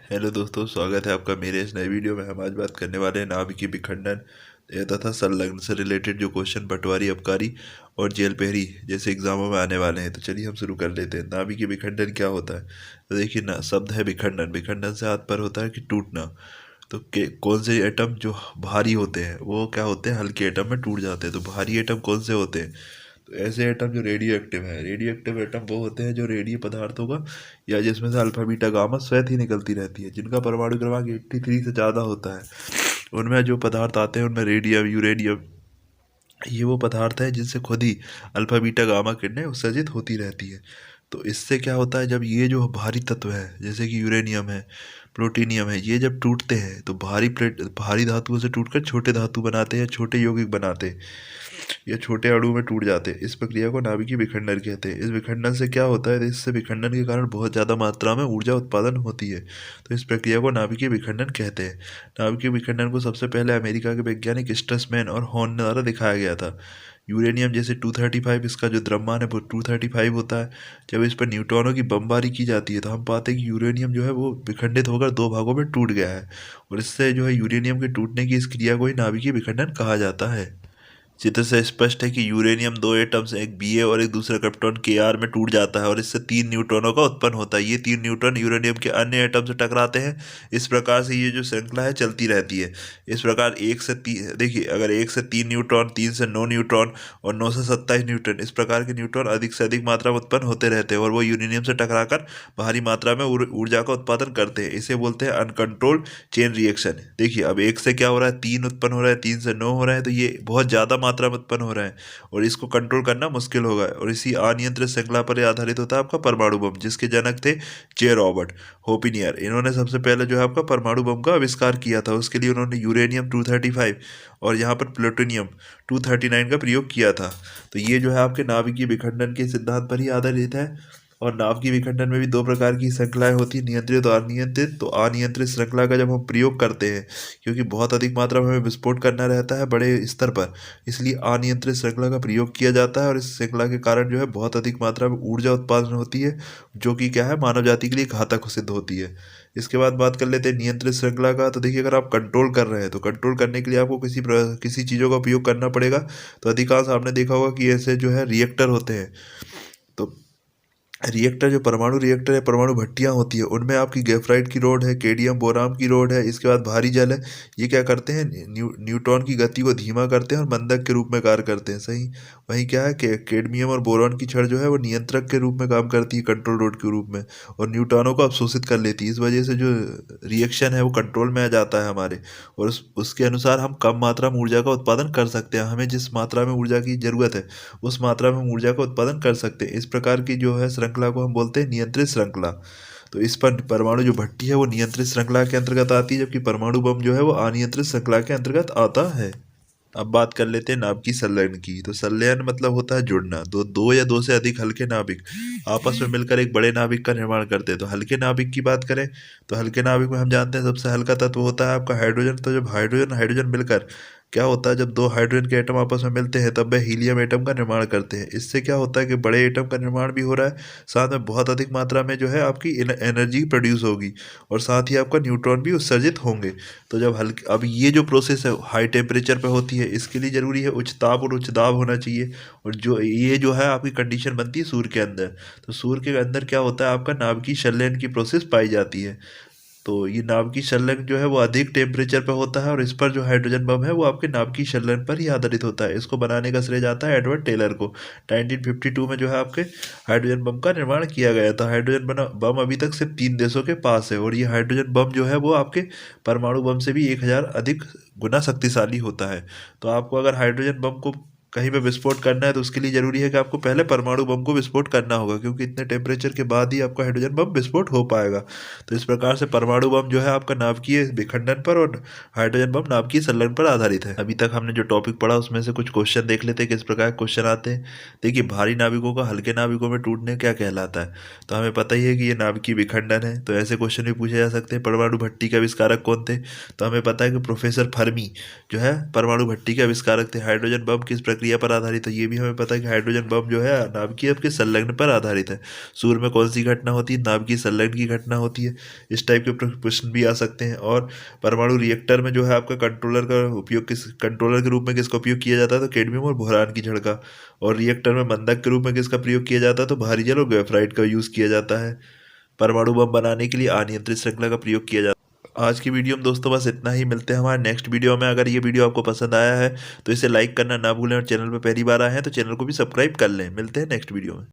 Hello दोस्तों, स्वागत है आपका मेरे इस नए वीडियो में। हम आज बात करने वाले हैं नाभिकीय विखंडन तथा संलग्न से रिलेटेड जो क्वेश्चन पटवारी, आबकारी और जेल पहरी जैसे एग्जामों में आने वाले हैं। तो चलिए हम शुरू कर लेते हैं। नाभिकीय विखंडन क्या होता है? तो देखिए ना, शब्द है विखंडन। विखंडन से तात्पर्य होता है कि टूटना। तो कौन से एटम जो भारी होते हैं वो क्या होते हैं, हल्के एटम में टूट जाते हैं। तो भारी एटम कौन से होते हैं? तो ऐसे एटम जो रेडियो एक्टिव है। रेडियो एक्टिव एटम वो होते हैं जो रेडियो पदार्थों का या जिसमें से अल्फा बीटा गामा स्वैत ही निकलती रहती है, जिनका परमाणु क्रमांक 83 से ज़्यादा होता है। उनमें जो पदार्थ आते हैं उनमें रेडियम, यूरेनियम, ये वो पदार्थ है जिनसे खुद ही अल्फा बीटा गामा किरणें उत्सर्जित होती रहती है। तो इससे क्या होता है, जब ये जो भारी तत्व है जैसे कि यूरेनियम है, प्लूटोनियम है, ये जब टूटते हैं तो भारी धातुओं से टूटकर छोटे धातु बनाते हैं, छोटे यौगिक बनाते हैं, ये छोटे अणु में टूट जाते हैं। इस प्रक्रिया को नाभिकीय विखंडन कहते हैं। इस विखंडन से क्या होता है, इससे विखंडन के कारण बहुत ज़्यादा मात्रा में ऊर्जा उत्पादन होती है। तो इस प्रक्रिया को नाभिकीय विखंडन कहते हैं। नाभिकीय विखंडन को सबसे पहले अमेरिका के वैज्ञानिक स्ट्रसमैन और हॉर्न द्वारा दिखाया गया था। यूरेनियम जैसे 235, इसका जो द्रव्यमान है वो 235 होता है। जब इस पर न्यूट्रॉनों की बमबारी की जाती है तो हम पाते हैं कि यूरेनियम जो है वो विखंडित होकर दो भागों में टूट गया है। और इससे जो है यूरेनियम के टूटने की इस क्रिया को ही नाभिकीय विखंडन कहा जाता है। चित्र से स्पष्ट है कि यूरेनियम दो एटम्स, एक Ba और एक दूसरा क्रिप्टॉन Kr में टूट जाता है और इससे 3 न्यूट्रॉनों का उत्पन्न होता है। ये 3 न्यूट्रॉन यूरेनियम के अन्य एटम से टकराते हैं। इस प्रकार से ये जो श्रृंखला है चलती रहती है। इस प्रकार एक से तीन, देखिए, अगर 1 से 3 न्यूट्रॉन, 3 से 9 न्यूट्रॉन और 9 से 27 न्यूट्रॉन, इस प्रकार के न्यूट्रॉन अधिक से अधिक मात्रा में उत्पन्न होते रहते हैं और वो यूरेनियम से टकराकर भारी मात्रा में ऊर्जा का उत्पादन करते हैं। इसे बोलते हैं अनकंट्रोल्ड चेन रिएक्शन। देखिए, अब एक से क्या हो रहा है, 3 उत्पन्न हो रहा है, 3 से 9 हो रहा है, तो ये बहुत ज़्यादा मात्रा में उत्पन्न हो रहा है और इसको कंट्रोल करना मुश्किल होगा। और इसी अनियंत्रित श्रृंखला पर आधारित होता है आपका परमाणु बम, जिसके जनक थे जे रॉबर्ट होपिनियर। इन्होंने सबसे पहले जो है आपका परमाणु बम का आविष्कार किया था। उसके लिए उन्होंने यूरेनियम 235 और यहाँ पर प्लूटोनियम 239 का प्रयोग किया था। तो ये जो है आपके नाभिकीय विखंडन के सिद्धांत पर ही आधारित है। और नाभिकीय विखंडन में भी दो प्रकार की श्रृंखलाएं होती हैं, नियंत्रित और अनियंत्रित। तो अनियंत्रित श्रृंखला का जब हम प्रयोग करते हैं, क्योंकि बहुत अधिक मात्रा में हमें विस्फोट करना रहता है बड़े स्तर पर, इसलिए अनियंत्रित श्रृंखला का प्रयोग किया जाता है और इस श्रृंखला के कारण जो है बहुत अधिक मात्रा में ऊर्जा उत्पादन होती है, जो कि क्या है, मानव जाति के लिए घातक सिद्ध होती है। इसके बाद बात कर लेते हैं नियंत्रित श्रृंखला का। तो देखिए, अगर आप कंट्रोल कर रहे हैं तो कंट्रोल करने के लिए आपको किसी चीज़ों का उपयोग करना पड़ेगा। तो अधिकांश आपने देखा होगा कि ऐसे जो है रिएक्टर होते हैं। तो रिएक्टर, जो परमाणु रिएक्टर है, परमाणु भट्टियाँ होती है, उनमें आपकी ग्रेफाइट की रोड है, केडियम बोराम की रोड है, इसके बाद भारी जल है। ये क्या करते हैं, न्यूट्रॉन की गति को धीमा करते हैं और मंदक के रूप में कार्य करते हैं। सही। वहीं क्या है, कैडमियम और बोरॉन की छड़ जो है वो नियंत्रक के रूप में काम करती है, कंट्रोल रोड के रूप में, और न्यूट्रॉनों को अवशोषित कर लेती है। इस वजह से जो रिएक्शन है वो कंट्रोल में आ जाता है हमारे, और उसके अनुसार हम कम मात्रा में ऊर्जा का उत्पादन कर सकते हैं। हमें जिस मात्रा में ऊर्जा की जरूरत है उस मात्रा में हम ऊर्जा का उत्पादन कर सकते हैं। इस प्रकार की जो है श्रृंखला को हम बोलते हैं नियंत्रित श्रृंखला। तो इस पर परमाणु जो भट्टी है वो नियंत्रित श्रृंखला के अंतर्गत आती है, जबकि परमाणु बम जो है वो अनियंत्रित श्रृंखला के अंतर्गत आता है। अब बात कर लेते हैं नाभिकीय संलयन की। तो संलयन मतलब होता है जुड़ना। दो या दो से अधिक हल्के नाभिक आपस में मिलकर एक बड़े नाभिक का निर्माण करते हैं। तो हल्के नाभिक की बात करें तो हल्के नाभिक में हम जानते हैं सबसे हल्का तत्व होता है आपका हाइड्रोजन। तो जब हाइड्रोजन हाइड्रोजन मिलकर क्या होता है, जब दो हाइड्रोजन के एटम आपस में मिलते हैं तब वे हीलियम एटम का निर्माण करते हैं। इससे क्या होता है कि बड़े एटम का निर्माण भी हो रहा है, साथ में बहुत अधिक मात्रा में जो है आपकी एनर्जी प्रोड्यूस होगी और साथ ही आपका न्यूट्रॉन भी उत्सर्जित होंगे। तो जब हल्के, अब ये जो प्रोसेस है हाई टेम्परेचर पे होती है, इसके लिए ज़रूरी है उच्च ताप और उच्च दाब होना चाहिए। और जो है आपकी कंडीशन बनती है सूर्य के अंदर। तो सूर्य के अंदर क्या होता है, आपका नाभिकीय संलयन की प्रोसेस पाई जाती है। तो ये नाभिकीय संलयन जो है वो अधिक टेम्परेचर पर होता है और इस पर जो हाइड्रोजन बम है वो आपके नाभिकीय संलयन पर ही आधारित होता है। इसको बनाने का श्रेय जाता है एडवर्ड टेलर को। 1952 में जो है आपके हाइड्रोजन बम का निर्माण किया गया था। हाइड्रोजन बम अभी तक सिर्फ 3 देशों के पास है और ये हाइड्रोजन बम जो है वो आपके परमाणु बम से भी 1000 अधिक गुना शक्तिशाली होता है। तो आपको अगर हाइड्रोजन बम को कहीं पे विस्फोट करना है तो उसके लिए ज़रूरी है कि आपको पहले परमाणु बम को विस्फोट करना होगा, क्योंकि इतने टेम्परेचर के बाद ही आपका हाइड्रोजन बम विस्फोट हो पाएगा। तो इस प्रकार से परमाणु बम जो है आपका नाभिकीय विखंडन पर और हाइड्रोजन बम नाभिकीय संलयन पर आधारित है। अभी तक हमने जो टॉपिक पढ़ा उसमें से कुछ क्वेश्चन देख लेते हैं किस प्रकार क्वेश्चन आते हैं। देखिए, भारी नाभिकों का हल्के नाभिकों में टूटने क्या कहलाता है? तो हमें पता ही है कि ये नाभिकीय विखंडन है। तो ऐसे क्वेश्चन भी पूछे जा सकते हैं। परमाणु भट्टी के आविष्कारक कौन थे? तो हमें पता है कि प्रोफेसर फर्मी जो है परमाणु भट्टी के आविष्कारक थे। हाइड्रोजन बम किस प्रकार प्रक्रिया पर आधारित है, ये भी हमें पता है कि हाइड्रोजन बम जो है नाभिकीय के संलग्न पर आधारित है। सूर्य में कौन सी घटना होती है, नाभिकीय संलग्न की घटना होती है। इस टाइप के प्रश्न भी आ सकते हैं। और परमाणु रिएक्टर में जो है आपका कंट्रोलर के रूप में किसका उपयोग किया जाता है, तो कैडमियम और बोरान की छड़ का। और रिएक्टर में मंदक के रूप में किसका प्रयोग किया जाता है, तो भारी जल और ग्रेफाइट का यूज किया जाता है। परमाणु बम बनाने के लिए अनियंत्रित श्रृंखला का प्रयोग किया जाता है। आज की वीडियो में दोस्तों बस इतना ही। मिलते हैं हमारे नेक्स्ट वीडियो में। अगर ये वीडियो आपको पसंद आया है तो इसे लाइक करना ना भूलें, और चैनल पर पहली बार आए हैं तो चैनल को भी सब्सक्राइब कर लें। मिलते हैं नेक्स्ट वीडियो में।